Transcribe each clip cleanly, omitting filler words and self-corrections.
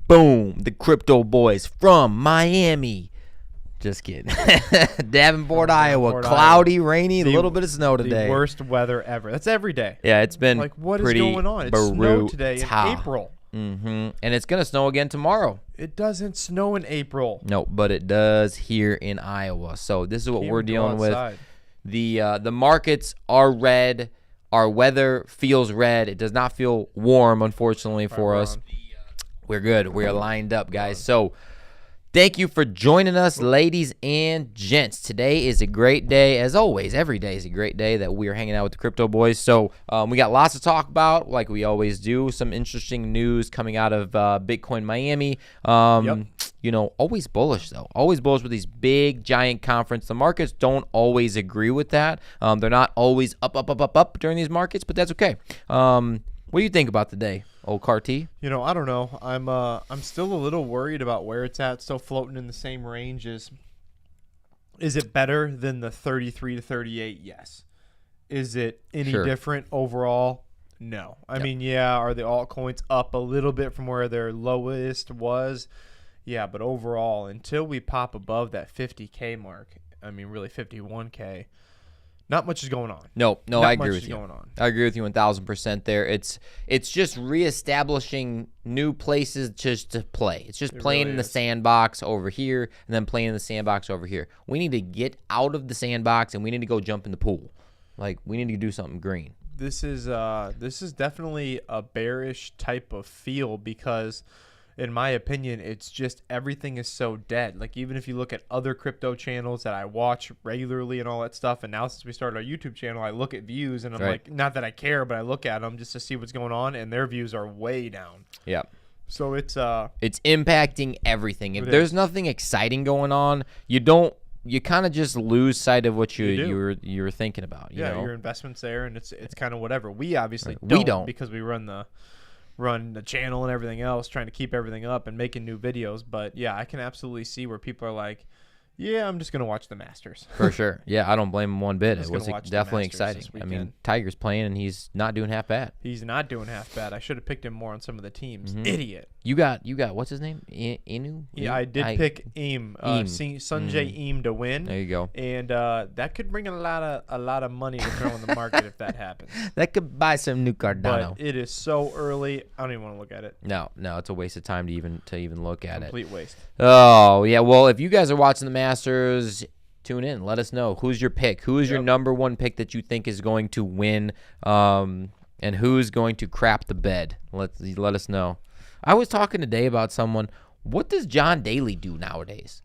Boom. The crypto boys from Miami. Just kidding. Davenport, Iowa. Cloudy, rainy, a little bit of snow today. The worst weather ever. That's every day. Yeah, it's been like, what is going on? It snowed today in April. And it's going to snow again tomorrow. It doesn't snow in April. No, but it does here in Iowa. So this is what we're dealing with. The markets are red. Our weather feels red. It does not feel warm, unfortunately, for us. We're good. We're lined up, guys. So thank you for joining us, ladies and gents. Today is a great day. As always, every day is a great day that we are hanging out with the Crypto Boys. So we got lots to talk about, like we always do. Some interesting news coming out of Bitcoin Miami. You know, always bullish, though. Always bullish with these big, giant conferences. The markets don't always agree with that. They're not always up during these markets, but that's okay. What do you think about the day, old Carty? You know, I don't know. I'm still a little worried about where it's at. Still floating in the same range. Is it better than the 33 to 38? Yes. Is it any different overall? No. I mean, yeah, are the altcoins up a little bit from where their lowest was? Yeah, but overall, until we pop above that 50K mark, I mean, really 51K, not much is going on. No, I agree with you. I agree with you 1,000% there. It's just reestablishing new places just to play. It's just playing really in the sandbox over here and then playing in the sandbox over here. We need to get out of the sandbox and we need to go jump in the pool. Like, we need to do something green. This is definitely a bearish type of feel because, in my opinion, it's just everything is so dead. Like, even if you look at other crypto channels that I watch regularly and all that stuff, and now since we started our YouTube channel, I look at views and I'm like, not that I care, but I look at them just to see what's going on, and their views are way down. Yeah. So it's impacting everything. If there's nothing exciting going on, you kind of just lose sight of what you were thinking about. You know? Your investment's there, and it's kind of whatever. We obviously don't because we run the channel and everything else, trying to keep everything up and making new videos. But yeah, I can absolutely see where people are like, yeah, I'm just going to watch the Masters. For sure. Yeah, I don't blame him one bit. It was definitely exciting. I mean, Tiger's playing and he's not doing half bad. He's not doing half bad. I should have picked him more on some of the teams. Idiot. You got what's his name? Inu? Yeah, I did pick Sanjay Eam to win. There you go. And that could bring a lot of money to throw in the market if that happens. That could buy some new Cardano. But it is so early. I don't even want to look at it. No, it's a waste of time to even look at it. Complete waste. Oh, yeah. Well, if you guys are watching the Masters, tune in. Let us know. Who's your pick? Who is your number one pick that you think is going to win? And who's going to crap the bed? Let us know. I was talking today about someone. What does John Daly do nowadays?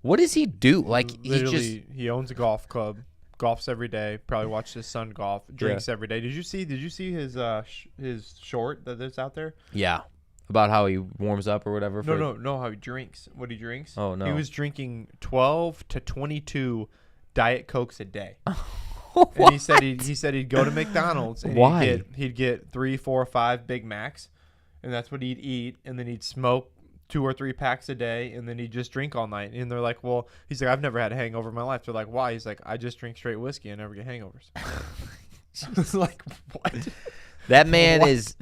What does he do? Like, he owns a golf club, golfs every day. Probably watches his son golf, drinks every day. Did you see his short that's out there? Yeah, about how he warms up or whatever. No, how he drinks. What he drinks? Oh no, he was drinking 12 to 22 Diet Cokes a day. And he said he'd go to McDonald's and he'd get 3, 4, 5 Big Macs. And that's what he'd eat, and then he'd smoke 2 or 3 packs a day, and then he'd just drink all night. And they're like, well, he's like, I've never had a hangover in my life. They're like, why? He's like, I just drink straight whiskey and never get hangovers. It's like, what? That man is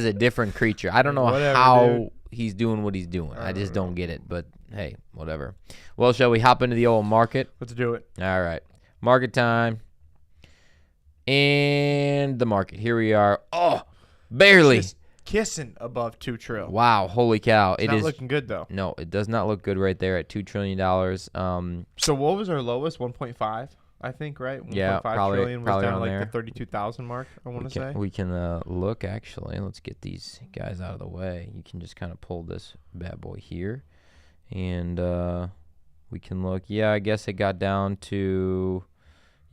a different creature. I don't know how he's doing what he's doing. I just don't get it. But hey, whatever. Well, shall we hop into the old market? Let's do it. All right, market time. And the market. Here we are. Oh, barely. Just kissing above $2 trillion. Wow, holy cow. It's not looking good, though. No, it does not look good right there at $2 trillion. So what was our lowest? 1.5, I think, right? 1.5 trillion was down like the 32,000 mark, I want to say. We can look, actually. Let's get these guys out of the way. You can just kind of pull this bad boy here. And we can look. Yeah, I guess it got down to,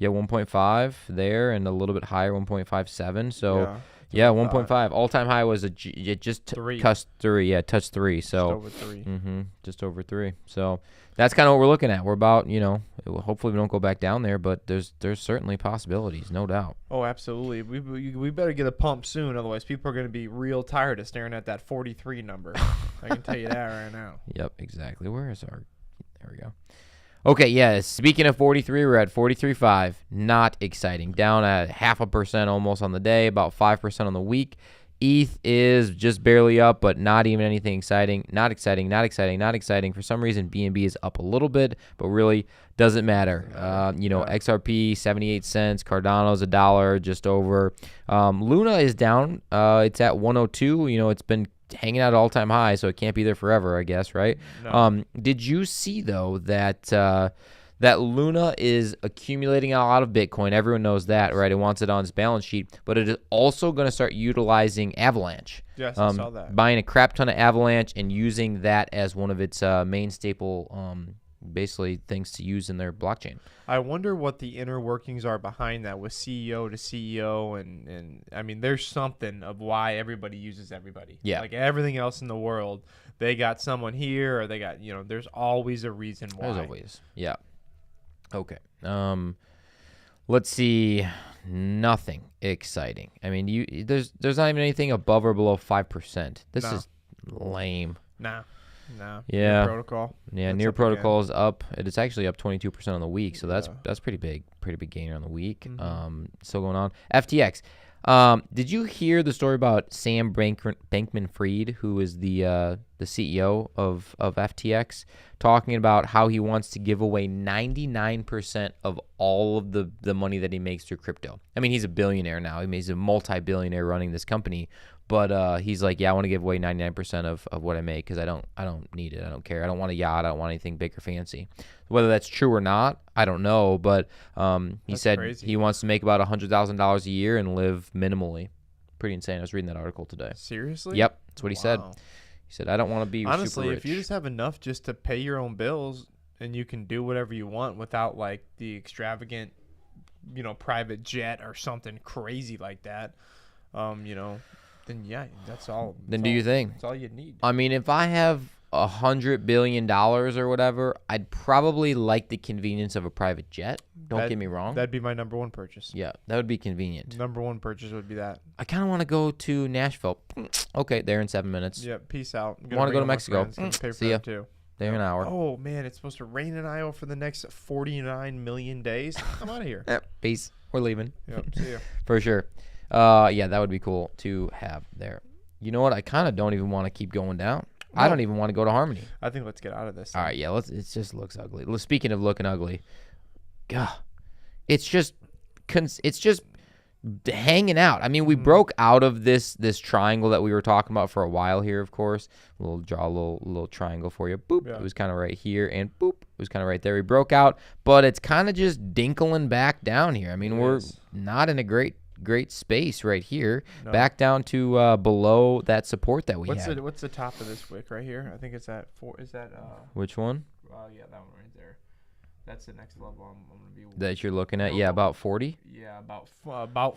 1.5 there and a little bit higher, 1.57. So... Yeah, 1.5. All-time high was it just touched 3. Yeah, touched 3. So just over 3. Just over 3. So that's kind of what we're looking at. We're about, hopefully we don't go back down there, but there's certainly possibilities, no doubt. Oh, absolutely. We better get a pump soon, otherwise people are going to be real tired of staring at that 43 number. I can tell you that right now. Yep, exactly. Where is our? There we go. Okay, yeah, speaking of 43, we're at 43.5. Not exciting. Down at 0.5% almost on the day, about 5% on the week. ETH is just barely up, but not even anything exciting. Not exciting. For some reason, BNB is up a little bit, but really doesn't matter. XRP 78 cents, Cardano's $1, just over. Luna is down. It's at 102. It's been hanging out at all-time high, so it can't be there forever, I guess, right? No. Did you see though that Luna is accumulating a lot of Bitcoin? Everyone knows that, right? It wants it on its balance sheet, but it is also going to start utilizing Avalanche. Yes, I saw that. Buying a crap ton of Avalanche and using that as one of its main staple, basically things to use in their blockchain. I wonder what the inner workings are behind that with CEO to CEO, and I mean, there's something of why everybody uses everybody. Yeah. Like everything else in the world, they got someone here, or they got, there's always a reason why. There's always, yeah. Okay. Let's see. Nothing exciting. I mean, there's not even anything above or below 5%. This is lame. No. Yeah. Near protocol. Yeah, Near Protocol is up. It is actually up 22% on the week, so that's pretty big gainer on the week. Still going on. FTX. Did you hear the story about Sam Bankman-Fried, who is the CEO of FTX, talking about how he wants to give away 99% of all of the money that he makes through crypto? I mean, he's a billionaire now. He's a multi-billionaire running this company, but he's like, yeah, I want to give away 99% of what I make because I don't need it. I don't care. I don't want a yacht. I don't want anything big or fancy. Whether that's true or not, I don't know. But he said crazy. He wants to make about $100,000 a year and live minimally. Pretty insane. I was reading that article today. Seriously? Yep, that's what he said. He said, I don't want to be honestly, super rich. If you just have enough just to pay your own bills and you can do whatever you want without like the extravagant, private jet or something crazy like that, then yeah, that's all. Then do you think? That's all you need. I mean, if I have $100 billion or whatever, I'd probably like the convenience of a private jet. Don't get me wrong. That'd be my number one purchase. Yeah, that would be convenient. Number one purchase would be that. I kind of want to go to Nashville. Okay, there in 7 minutes. Yeah, peace out. Want to go to Mexico? See ya. Too. There in an hour. Oh man, it's supposed to rain in Iowa for the next 49 million days. I'm out of here. Peace. We're leaving. Yep. See ya. For sure. Yeah, that would be cool to have there. You know what? I kind of don't even want to keep going down. No. I don't even want to go to Harmony. I think let's get out of this. All right, yeah. It just looks ugly. Speaking of looking ugly, God, it's just hanging out. I mean, we broke out of this triangle that we were talking about for a while here. Of course, we'll draw a little triangle for you. Boop. Yeah. It was kind of right here, and boop. It was kind of right there. We broke out, but it's kind of just dinkling back down here. I mean, we're not in a great space right here. No. Back down to below that support that we had. What's the top of this wick right here? I think it's at 4. Is that which one? Yeah, that one right there. That's the next level I'm gonna be. That you're looking at? Yeah, about 40. Yeah, about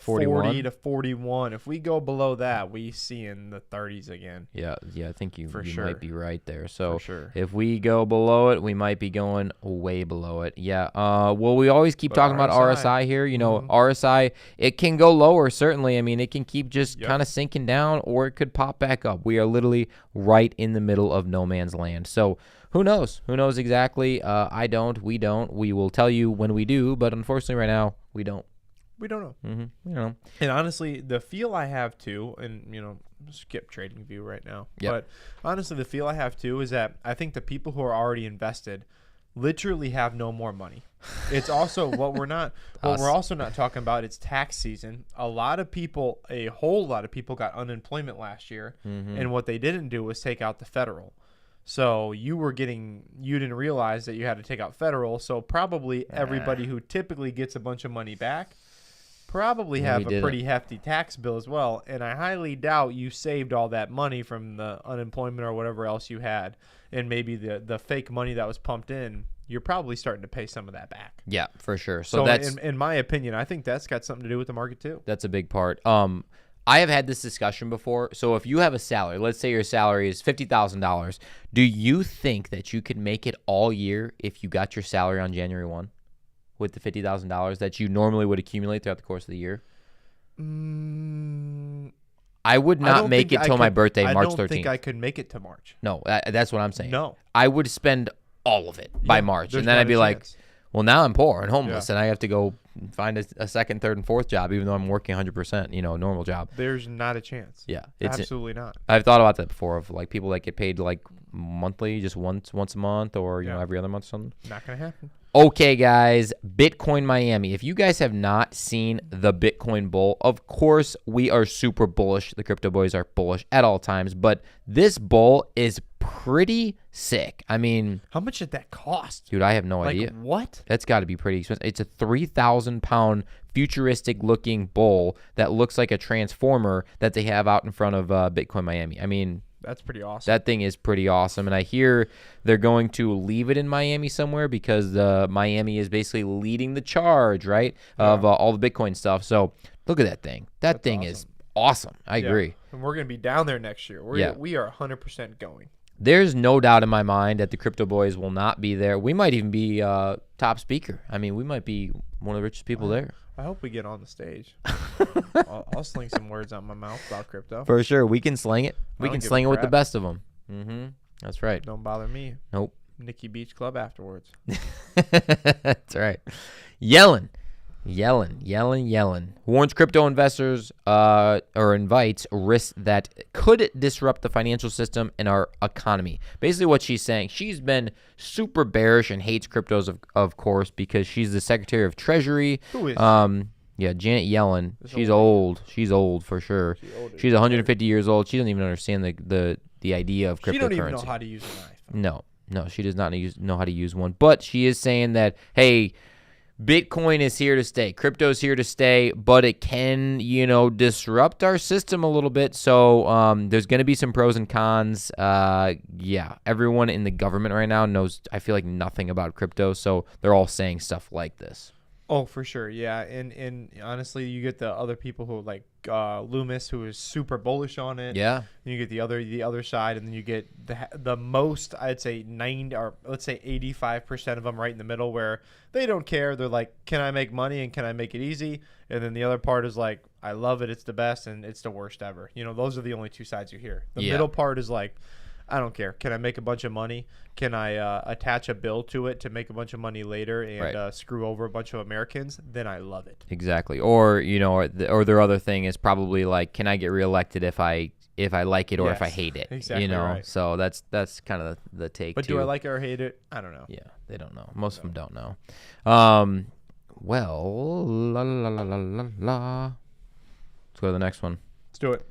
40 to 41. If we go below that, we see in the 30s again. Yeah. I think you sure. might be right there. So for sure. If we go below it, we might be going way below it. Yeah. Well, we always keep talking about RSI here. RSI, it can go lower certainly. I mean, it can keep just kind of sinking down, or it could pop back up. We are literally right in the middle of no man's land. So. Who knows? Who knows exactly? I don't. We don't. We will tell you when we do, but unfortunately right now, we don't. We don't know. We don't know. And honestly, the feel I have too, and skip trading view right now. Yep. But honestly, the feel I have too is that I think the people who are already invested literally have no more money. It's also what we're also not talking about. It's tax season. A whole lot of people got unemployment last year, and what they didn't do was take out the federal. So you didn't realize that you had to take out federal. So probably everybody who typically gets a bunch of money back probably have a pretty hefty tax bill as well. And I highly doubt you saved all that money from the unemployment or whatever else you had. And maybe the fake money that was pumped in, you're probably starting to pay some of that back. Yeah, for sure. So that's in my opinion, I think that's got something to do with the market too. That's a big part. I have had this discussion before. So if you have a salary, let's say your salary is $50,000, do you think that you could make it all year if you got your salary on January 1 with the $50,000 that you normally would accumulate throughout the course of the year? I would not make it till my birthday, March 13th. I don't think I could make it to March. No, that's what I'm saying. No. I would spend all of it by March. And then I'd be like, Well, now I'm poor and homeless, and I have to go find a second, third, and fourth job, even though I'm working 100%, normal job. There's not a chance. Yeah. Absolutely not. I've thought about that before, of like people that get paid like monthly, just once a month, or every other month or something. Not going to happen. Okay, guys, Bitcoin Miami. If you guys have not seen the Bitcoin bull, of course, we are super bullish. The crypto boys are bullish at all times, but this bull is pretty sick. I mean, how much did that cost? Dude, I have no idea. What? That's got to be pretty expensive. It's a 3,000-pound futuristic looking bull that looks like a transformer that they have out in front of Bitcoin Miami. I mean, that's pretty awesome. That thing is pretty awesome. And I hear they're going to leave it in Miami somewhere because Miami is basically leading the charge, right, of all the Bitcoin stuff. So look at that thing. That's thing awesome. Is awesome. I agree. And we're going to be down there next year. We are 100% going. There's no doubt in my mind that the crypto boys will not be there. We might even be top speaker. I mean, we might be one of the richest people there. I hope we get on the stage. I'll sling some words out my mouth about crypto. For sure. We can sling it. We can sling it with the best of them. Mm-hmm. That's right. Don't bother me. Nope. Nikki Beach Club afterwards. That's right. Yellen. Warns crypto investors or invites risks that could disrupt the financial system and our economy. Basically what she's saying, she's been super bearish and hates cryptos, of course, because she's the Secretary of Treasury. Who is yeah, Janet Yellen. She's old. She's old for sure. She's 150 years old. She doesn't even understand the idea of cryptocurrency. She don't even know how to use an iPhone. No, she does not know how to use one. But she is saying that, hey, Bitcoin is here to stay. Crypto is here to stay, but it can, disrupt our system a little bit. So there's going to be some pros and cons. Yeah, everyone in the government right now knows, I feel like, nothing about crypto. So they're all saying stuff like this. Oh, for sure. Yeah. And honestly, you get the other people who like Loomis, who is super bullish on it. Yeah. And you get the other side, and then you get the most, I'd say 90 or let's say 85% of them right in the middle, where they don't care. They're like, can I make money and can I make it easy? And then the other part is like, I love it. It's the best and it's the worst ever. Those are the only two sides you hear. The middle part is like, I don't care. Can I make a bunch of money? Can I attach a bill to it to make a bunch of money later and screw over a bunch of Americans? Then I love it. Exactly. Or or their other thing is probably like, can I get reelected if I like it or if I hate it? Exactly. Right. So that's kind of the take. But do I like it or hate it? I don't know. Yeah, they don't know. Most of them don't know. Well, let's go to the next one. Let's do it.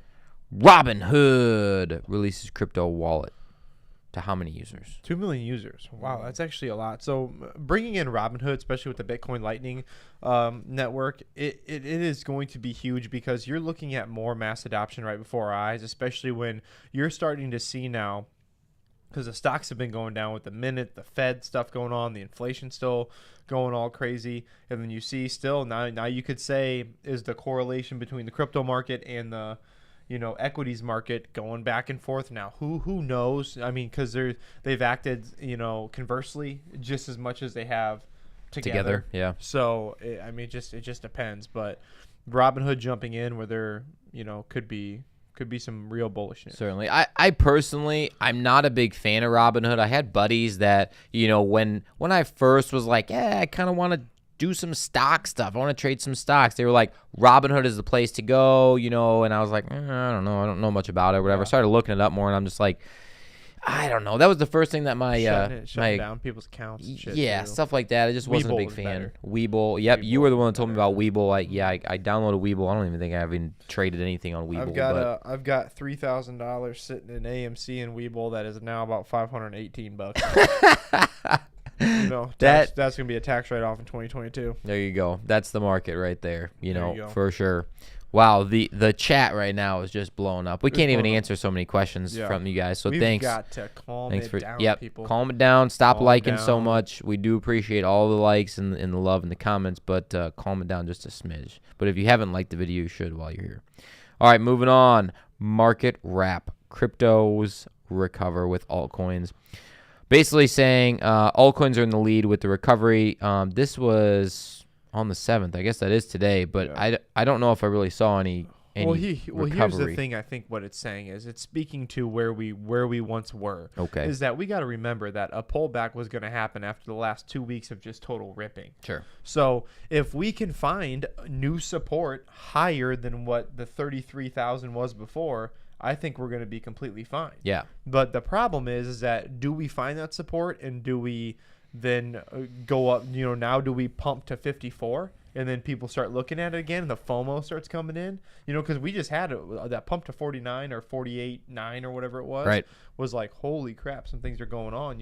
Robinhood releases crypto wallet to how many users? 2 million users. Wow, that's actually a lot. So bringing in Robinhood, especially with the Bitcoin Lightning network, it is going to be huge because you're looking at more mass adoption right before our eyes, especially when you're starting to see now, because the stocks have been going down with the minute, the Fed stuff going on, the inflation still going all crazy, and then you see still now you could say, is the correlation between the crypto market and the equities market going back and forth now? Who knows? I mean, because they've acted conversely just as much as they have together. Yeah. So it just depends. But Robinhood jumping in where there could be some real bullishness. Certainly. I personally, I'm not a big fan of Robinhood. I had buddies that when I first was like, I kind of want to do some stock stuff. I want to trade some stocks. They were like, Robinhood is the place to go, and I was like, I don't know. I don't know much about it, whatever. I started looking it up more, and I'm just like, I don't know. That was the first thing that shutting down people's accounts and shit, stuff like that. I just wasn't a big fan. Webull. Yep, you were the one that told me about Webull. I downloaded Webull. I don't even think I've even traded anything on Webull. I've got $3,000 sitting in AMC and Webull that is now about $518. That's gonna be a tax write-off in 2022. There you go. That's the market right there. For sure. Wow, the chat right now is just blowing up. We can't even answer so many questions from you guys. So thanks. We've got to calm it down, people. Calm it down. Stop liking so much. We do appreciate all the likes and the love and the comments, but calm it down just a smidge. But if you haven't liked the video, you should while you're here. All right, moving on. Market wrap. Cryptos recover with altcoins. Basically saying altcoins are in the lead with the recovery. This was on the 7th. I guess that is today, but I don't know if I really saw any any well, here's the thing. I think what it's saying is it's speaking to where we once were. Okay. Is that we got to remember that a pullback was going to happen after the last 2 weeks of just total ripping. Sure. So if we can find new support higher than what the 33,000 was before, I think we're going to be completely fine. Yeah. But the problem is that do we find that support, and do we then go up? Now do we pump to 54? And then people start looking at it again, and the FOMO starts coming in, because we just had that pump to 49 or 48.9 or whatever it was. Right. Was like, holy crap, some things are going on,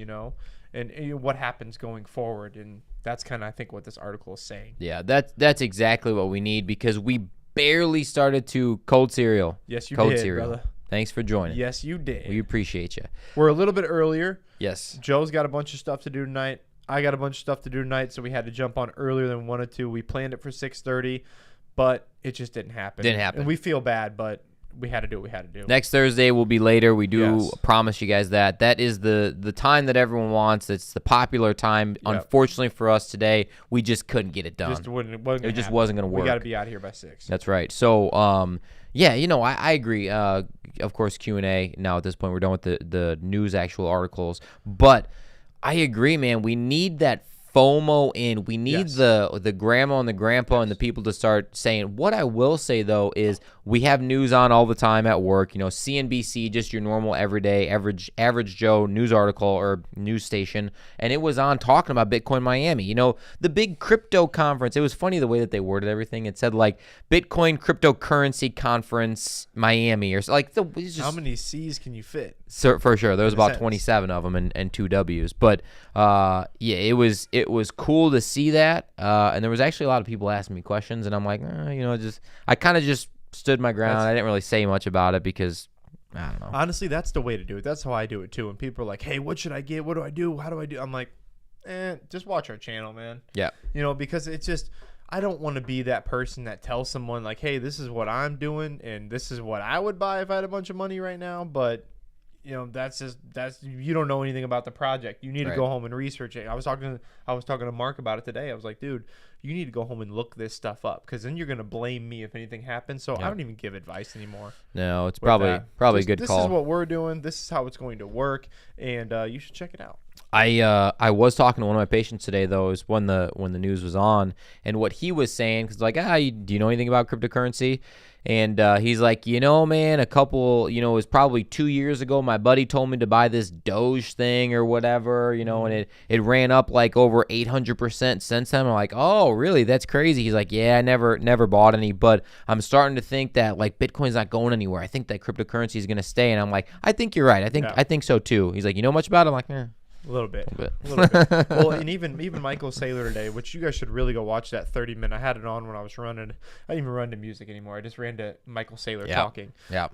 and what happens going forward. And that's kind of, I think, what this article is saying. Yeah, that's exactly what we need, because we barely started to cold cereal. Yes, you cold did, cereal. brother. Thanks for joining. Yes, you did. We appreciate you. We're a little bit earlier. Yes. Joe's got a bunch of stuff to do tonight. I got a bunch of stuff to do tonight, so we had to jump on earlier than we wanted to. We planned it for 6:30, but it just didn't happen. And we feel bad, but we had to do what we had to do. Next Thursday will be later. We do promise you guys that. That is the time that everyone wants. It's the popular time. Yep. Unfortunately for us today, we just couldn't get it done. It just wasn't going to work. We got to be out of here by 6. That's right. So, yeah, I agree. Of course, Q&A. Now at this point, we're done with the news actual articles. But I agree, man. We need that FOMO in. We need the grandma and the grandpa and the people to start saying. What I will say, though, is we have news on all the time at work. CNBC, just your normal everyday average Joe news article or news station, and it was on talking about Bitcoin Miami. The big crypto conference. It was funny the way that they worded everything. It said like Bitcoin cryptocurrency conference Miami, or like how many C's can you fit? So, for sure, there was about 27 of them and 2 W's. But yeah, it was cool to see that, and there was actually a lot of people asking me questions, and I'm like, I kind of just stood my ground. I didn't really say much about it because I don't know. Honestly, that's the way to do it. That's how I do it too. And people are like, "Hey, what should I get? What do I do? How do I do?" I'm like, just watch our channel, man. Yeah. Because it's just, I don't want to be that person that tells someone like, "Hey, this is what I'm doing, and this is what I would buy if I had a bunch of money right now." But that's you don't know anything about the project. You need to go home and research it. I was talking to Mark about it today. I was like, dude, you need to go home and look this stuff up, because then you're gonna blame me if anything happens. So I don't even give advice anymore. No, it's probably a good call. This is what we're doing. This is how it's going to work, and you should check it out. I was talking to one of my patients today, though, is when the news was on, and what he was saying, because like, do you know anything about cryptocurrency? And he's like, man, a couple, it was probably 2 years ago, my buddy told me to buy this Doge thing or whatever, and it ran up like over 800% since then. I'm like, oh, really? That's crazy. He's like, yeah, I never bought any, but I'm starting to think that like Bitcoin's not going anywhere. I think that cryptocurrency is going to stay. And I'm like, I think you're right. I think so too. He's like, you know much about it? I'm like, A little bit. Well, and even Michael Saylor today, which you guys should really go watch that 30-minute. I had it on when I was running. I didn't even run to music anymore. I just ran to Michael Saylor talking. Yeah.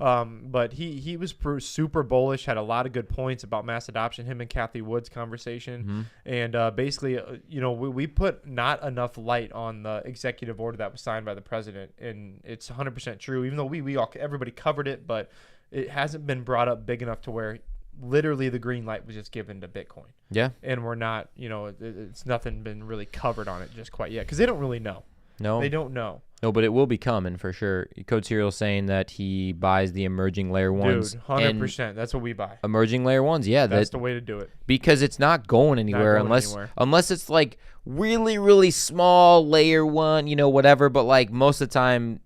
But he was super bullish. Had a lot of good points about mass adoption. Him and Kathy Wood's conversation, and basically, we put not enough light on the executive order that was signed by the president, and it's 100% true. Even though everybody covered it, but it hasn't been brought up big enough to where literally the green light was just given to Bitcoin. Yeah. And we're not, it's nothing been really covered on it just quite yet, because they don't really know. No. They don't know. No, but it will be coming for sure. Code Serial saying that he buys the emerging layer ones. Dude, 100%. That's what we buy. Emerging layer ones, yeah. That's the way to do it. Because it's not going anywhere unless it's like really, really small layer one, whatever. But like most of the time,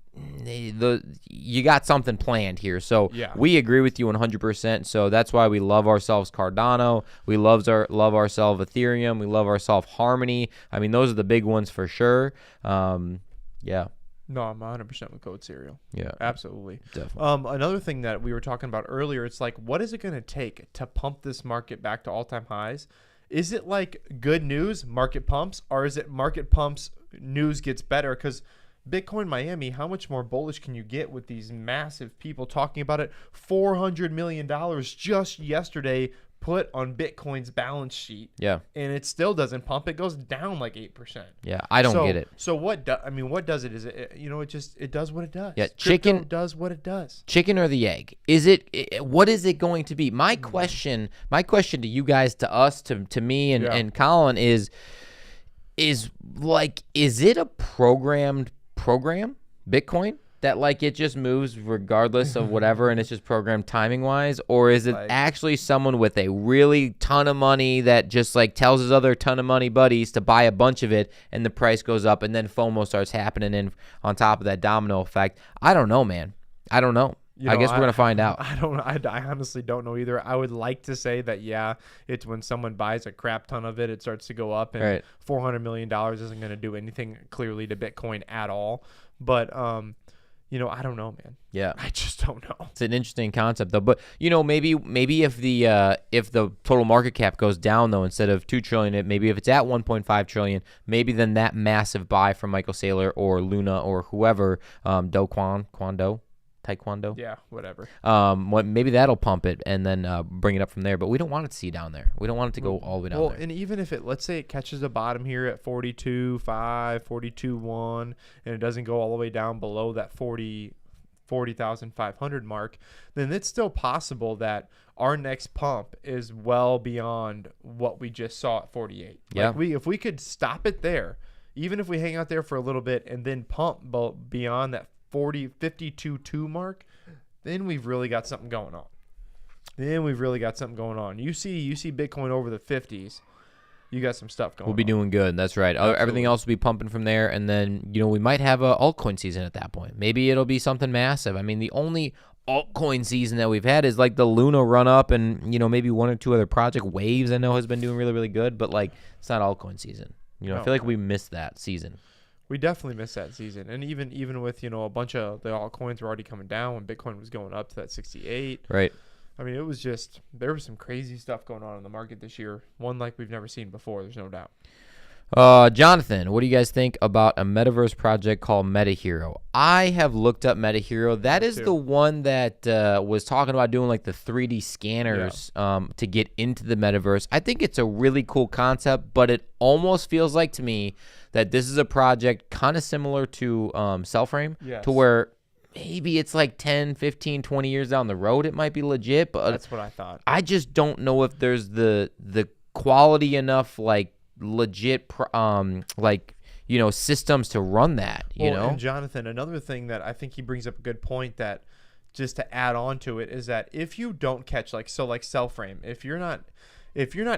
you got something planned here. So we agree with you 100%. So that's why we love ourselves Cardano. We love ourselves Ethereum. We love ourselves Harmony. I mean, those are the big ones for sure. Yeah. No, I'm 100% with Code Serial. Yeah. Absolutely. Definitely. Another thing that we were talking about earlier, it's like, what is it going to take to pump this market back to all-time highs? Is it like good news, market pumps, or is it market pumps, news gets better? Because Bitcoin Miami, how much more bullish can you get with these massive people talking about it? $400 million just yesterday put on Bitcoin's balance sheet. Yeah. And it still doesn't pump. It goes down like 8%. Yeah, I don't get it. So what does it? Is it, it does what it does. Yeah, chicken does what it does. Chicken or the egg? What is it going to be? My question to you guys, to us, to me and Colin is like, is it a programmed program, Bitcoin? that like it just moves regardless of whatever and it's just programmed timing wise, or is it actually someone with a really ton of money that just like tells his other ton of money buddies to buy a bunch of it and the price goes up and then FOMO starts happening and on top of that domino effect? I don't know, man. I don't know. I guess we're gonna find out. I honestly don't know either. I would like to say that it's when someone buys a crap ton of it, it starts to go up, and $400 million isn't gonna do anything clearly to Bitcoin at all. But I don't know, man. Yeah, I just don't know. It's an interesting concept, though. But maybe if the total market cap goes down though, instead of $2 trillion, maybe if it's at $1.5 trillion, maybe then that massive buy from Michael Saylor or Luna or whoever, Kwando. Taekwondo. Yeah, whatever. Maybe that'll pump it and then bring it up from there. But we don't want it to see down there. We don't want it to go all the way down there. And even if let's say it catches a bottom here at 42.5, 42.1, and it doesn't go all the way down below that 40,500 mark, then it's still possible that our next pump is well beyond what we just saw at 48. Yeah. If we could stop it there, even if we hang out there for a little bit and then pump beyond that 52.2 mark, then we've really got something going on. You see Bitcoin over the 50s, you got some stuff going on. We'll be doing good. That's right. Absolutely. Everything else will be pumping from there, and then we might have a altcoin season at that point. Maybe it'll be something massive. I mean, the only altcoin season that we've had is like the Luna run up, and maybe one or two other project waves I know has been doing really, really good, but like it's not altcoin season. I feel like we missed that season. We definitely missed that season. And even with, a bunch of the altcoins were already coming down when Bitcoin was going up to that 68. Right. I mean, there was some crazy stuff going on in the market this year. One like we've never seen before, there's no doubt. Jonathan, what do you guys think about a Metaverse project called MetaHero? I have looked up MetaHero. That is the one that was talking about doing like the 3D scanners to get into the Metaverse. I think it's a really cool concept, but it almost feels like to me that this is a project kind of similar to Cellframe, to where maybe it's like 10, 15, 20 years down the road it might be legit, but that's what I thought. I just don't know if there's the quality enough like legit systems to run that, And Jonathan, another thing that I think he brings up a good point, that just to add on to it, is that if you don't catch like Cellframe, if you're not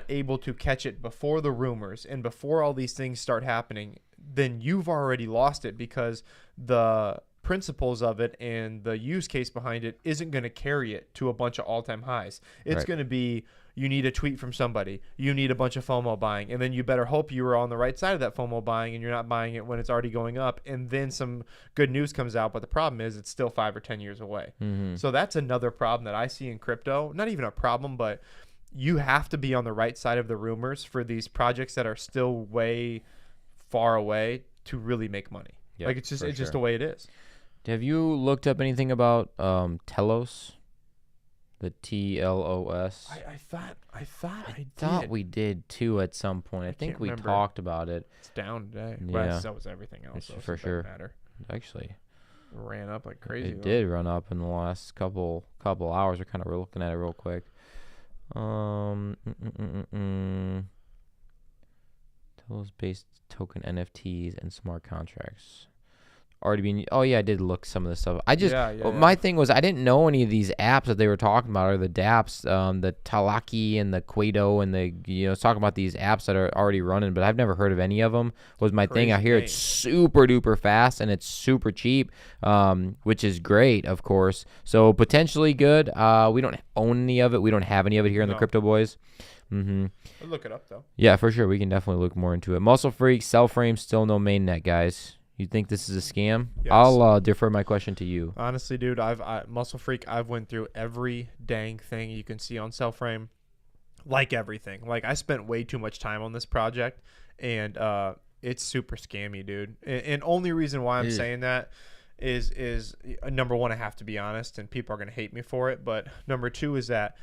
able to catch it before the rumors and before all these things start happening, then you've already lost it, because the principles of it and the use case behind it isn't going to carry it to a bunch of all-time highs. It's going to be, you need a tweet from somebody, you need a bunch of FOMO buying, and then you better hope you were on the right side of that FOMO buying and you're not buying it when it's already going up, and then some good news comes out, but the problem is it's still 5 or 10 years away. So that's another problem that I see in crypto. Not even a problem, but you have to be on the right side of the rumors for these projects that are still way far away to really make money. Like it's just the way it is. Have you looked up anything about Telos? The TLOS. I thought we did too at some point. I think we talked about it. It's down today. Yeah. Well, so was everything else. So for sure. Matter. Actually, it ran up like crazy. It did run up in the last couple hours. We're kind of looking at it real quick. Telos based token NFTs and smart contracts. Already been. Oh yeah, I did look some of this stuff. I just my thing was I didn't know any of these apps that they were talking about, or the dApps, the Talaki and the Quado and the talking about these apps that are already running, but I've never heard of any of them. Was my thing. I hear it's super duper fast and it's super cheap, which is great, of course. So potentially good. We don't own any of it. We don't have any of it here in the Crypto Boys. I'll look it up though. Yeah, for sure. We can definitely look more into it. Muscle Freak, Cellframe, still no mainnet, guys. You think this is a scam? Yes. I'll defer my question to you. Honestly, dude, Muscle Freak, I've went through every dang thing you can see on Cellframe. Like everything. Like I spent way too much time on this project, and it's super scammy, dude. And only reason why I'm saying that is number one, I have to be honest, and people are going to hate me for it. But number two is that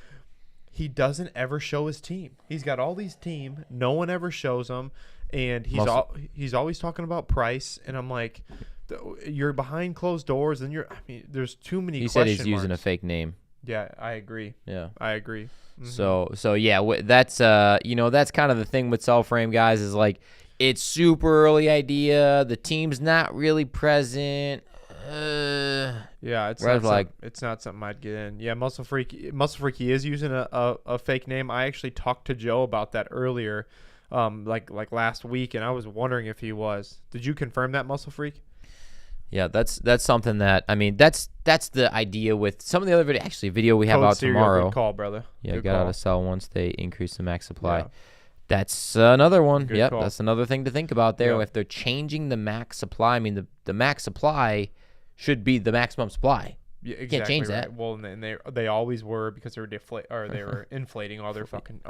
he doesn't ever show his team. He's got all these team. No one ever shows them. And he's always talking about price, and I'm like, you're behind closed doors, and there's too many. He said he's using a fake name. Yeah, I agree. Yeah, I agree. So yeah, that's that's kind of the thing with Cellframe, guys, is like it's super early idea. The team's not really present. Yeah, it's red not flag. it's not something I'd get in. Yeah, Muscle Freaky is using a fake name. I actually talked to Joe about that earlier, like last week, and I was wondering if he was. Did you confirm that, Muscle Freak? Yeah, that's something that, I mean, that's the idea with some of the other video we have Code out Cereal, tomorrow. Good call, brother. Yeah, Good got call. out of sell once they increase the max supply. Yeah. That's another one. Good Yep, call. that's another thing to think about there. Yeah. If they're changing the max supply, I mean, the max supply should be the maximum supply. Yeah, exactly. Can't change right. that. Well, and they always were, because they were inflating all their fucking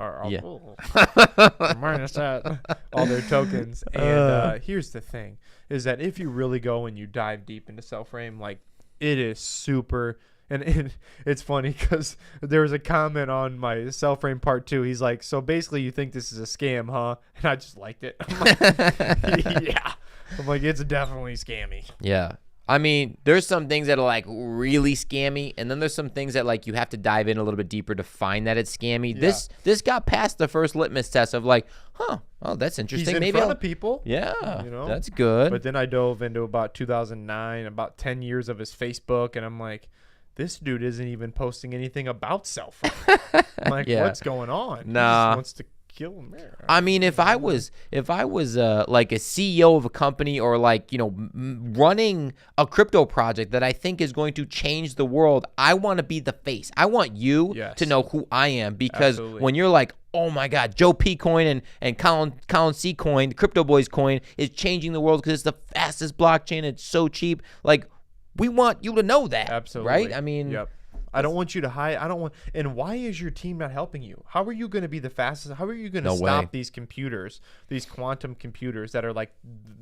minus that all their tokens. And here's the thing: is that if you really go and you dive deep into Cellframe, like, it is super. And it's funny because there was a comment on my Cellframe part 2. He's like, so basically you think this is a scam, huh? And I just liked it. I'm like, yeah. I'm like, it's definitely scammy. Yeah. I mean, there's some things that are like really scammy, and then there's some things that like you have to dive in a little bit deeper to find that it's scammy. Yeah. This got past the first litmus test of like, oh, that's interesting. He's in Maybe front of people. Yeah, you know, that's good. But then I dove into about 2009, about 10 years of his Facebook, and I'm like, this dude isn't even posting anything about Cellframe. I'm like, Yeah. what's going on? Nah. He just wants to kill him there. I mean, if I was like a CEO of a company, or like, you know, running a crypto project that I think is going to change the world, I want to be the face. I want you Yes. to know who I am, because Absolutely. when you're like, oh my God, Joe P coin and Colin C coin, the Crypto Boys coin is changing the world because it's the fastest blockchain. It's so cheap. Like, we want you to know that. Absolutely. Right? I mean, yep. I don't want you to hide. I don't want. And why is your team not helping you? How are you going to be the fastest? How are you going to stop way. these computers, these quantum computers that are like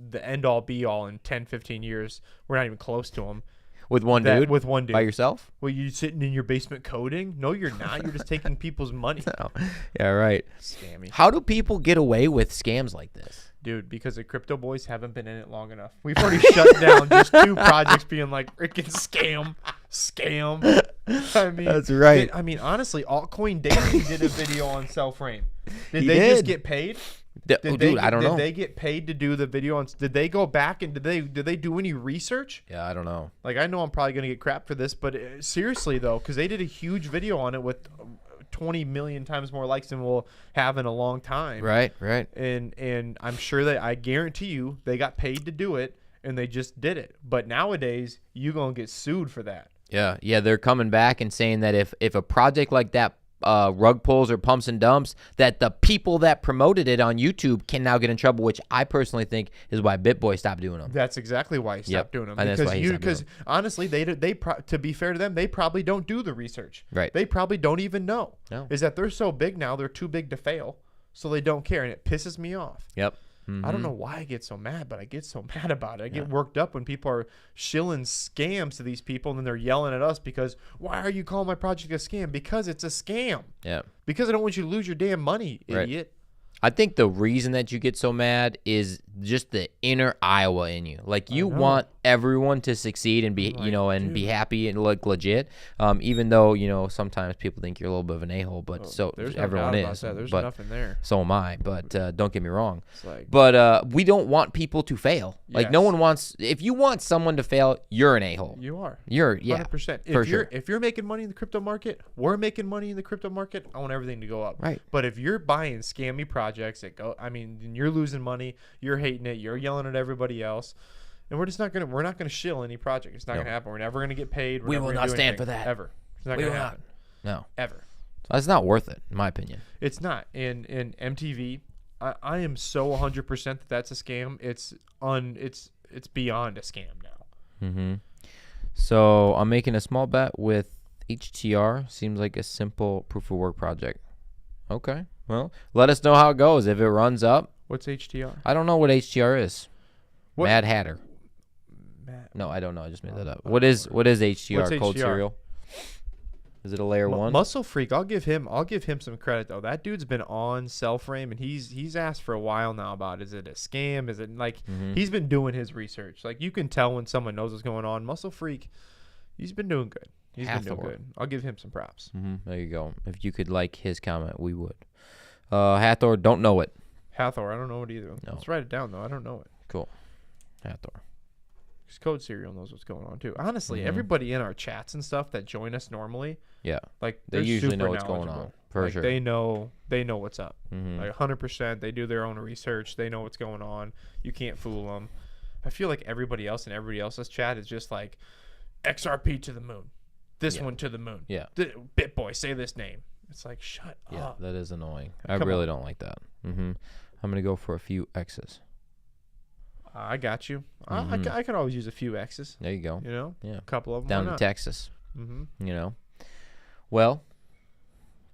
the end all be all in 10, 15 years? We're not even close to them. with one dude? With one dude. By yourself? Well, you sitting in your basement coding? No, you're not. You're just taking people's money. No. Yeah, right. Scammy. How do people get away with scams like this? Dude, because the crypto boys haven't been in it long enough. We've already shut down just 2 projects being like, freaking scam. I mean, That's right. I mean, honestly, Altcoin Daily did a video on Cellframe. Did He they did. just get paid? Dude, I don't know. Did they get paid to do the video on? Did they go back and did they do any research? Yeah, I don't know. Like, I know I'm probably gonna get crap for this, but seriously though, because they did a huge video on it with 20 million times more likes than we'll have in a long time. Right. And I'm sure that, I guarantee you, they got paid to do it and they just did it. But nowadays, you gonna get sued for that. Yeah, they're coming back and saying that if a project like that rug pulls or pumps and dumps, that the people that promoted it on YouTube can now get in trouble, which I personally think is why BitBoy stopped doing them. That's exactly why he stopped doing them. And that's why he stopped doing Because honestly, to be fair to them, they probably don't do the research. Right. They probably don't even know. No. Is that they're so big now, they're too big to fail, so they don't care, and it pisses me off. Yep. I don't know why I get so mad, but I get so mad about it. I get worked up when people are shilling scams to these people, and then they're yelling at us because, why are you calling my project a scam? Because it's a scam. Yeah. Because I don't want you to lose your damn money, idiot. I think the reason that you get so mad is just the inner Iowa in you. Like, you want everyone to succeed and be, be happy and look legit. Even though, sometimes people think you're a little bit of an a-hole, but everyone is. There's but nothing there. So am I. But don't get me wrong. Like, but we don't want people to fail. Like, no Yes. one wants. If you want someone to fail, you're an a-hole. you are. You're 100%. for sure. If you're making money in the crypto market, we're making money in the crypto market. I want everything to go up. Right. But if you're buying scammy projects that go, and you're losing money, you're hating it, you're yelling at everybody else, and we're not gonna shill any project. It's not gonna happen. We're never gonna get paid. We will not stand for that ever. It's not We gonna will happen. No. Ever. That's not worth it, in my opinion. It's not. In MTV, I am so 100% that that's a scam. It's beyond a scam now. Mm-hmm. So I'm making a small bet with HTR. Seems like a simple proof of work project. Okay. Well, let us know how it goes. If it runs up, What's HTR? I don't know what HTR is. What? Mad Hatter. No, I don't know. I just made that up. What is HTR? What's Cold HTR? cereal. Is it a layer one? Muscle Freak, I'll give him some credit though. That dude's been on Cellframe and he's asked for a while now about, is it a scam? Is it like he's been doing his research. Like, you can tell when someone knows what's going on. Muscle Freak, he's been doing good. He's been doing good. I'll give him some props. There you go. If you could like his comment, we would. Hathor, don't know it. Hathor, I don't know it either. No. Let's write it down though. I don't know it. Cool. Hathor. Because Code Serial knows what's going on too. Honestly, everybody in our chats and stuff that join us normally, like they usually know what's going on for sure. They know what's up. Like 100%. They do their own research. They know what's going on. You can't fool them. I feel like everybody else in everybody else's chat is just like XRP to the moon. This one to the moon. Yeah. BitBoy, say this name. It's like, shut up. Yeah, that is annoying. I really don't like that. I'm going to go for a few X's. I got you. I could always use a few X's. There you go. You know? Yeah. A couple of them. Down to Texas. You know? Well,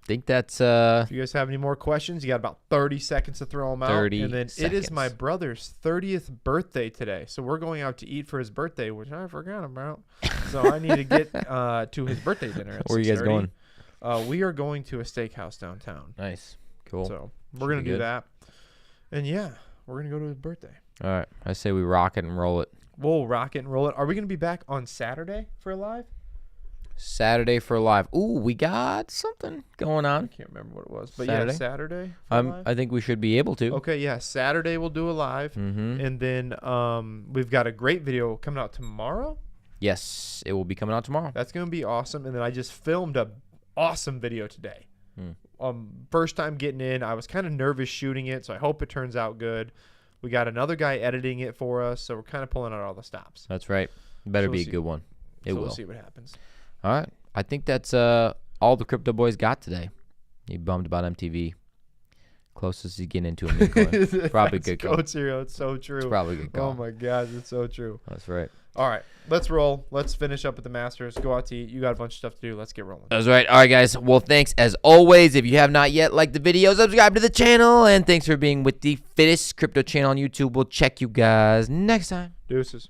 I think that's... If you guys have any more questions, you got about 30 seconds to throw them out. 30 And then seconds. it is my brother's 30th birthday today. So we're going out to eat for his birthday, which I forgot about. So I need to get to his birthday dinner at 6:30. Where are you guys going? We are going to a steakhouse downtown. Nice. Cool. So we're going to do that. And yeah, we're going to go to his birthday. All right. I say we rock it and roll it. We'll rock it and roll it. Are we going to be back on Saturday for a live? Saturday for live. Ooh, we got something going on. I can't remember what it was. But Saturday? yeah, Saturday for live? I think we should be able to. Okay, yeah. Saturday we'll do a live. And then we've got a great video coming out tomorrow. Yes, it will be coming out tomorrow. That's going to be awesome. And then I just filmed a awesome video today. First time getting in. I was kind of nervous shooting it, so I hope it turns out good. We got another guy editing it for us, so we're kind of pulling out all the stops. That's right. Better be a good one. It will. We'll see what happens. All right. I think that's all the Crypto Boys got today. He bummed about MTV. Closest he's getting into a new coin. Probably good coin. Code Serial. It's so true. It's probably good coin. Oh, my God. It's so true. That's right. All right. Let's roll. Let's finish up with the Masters. Go out to eat. You got a bunch of stuff to do. Let's get rolling. That's right. All right, guys. Well, thanks as always. If you have not yet liked the video, subscribe to the channel. And thanks for being with the fittest crypto channel on YouTube. We'll check you guys next time. Deuces.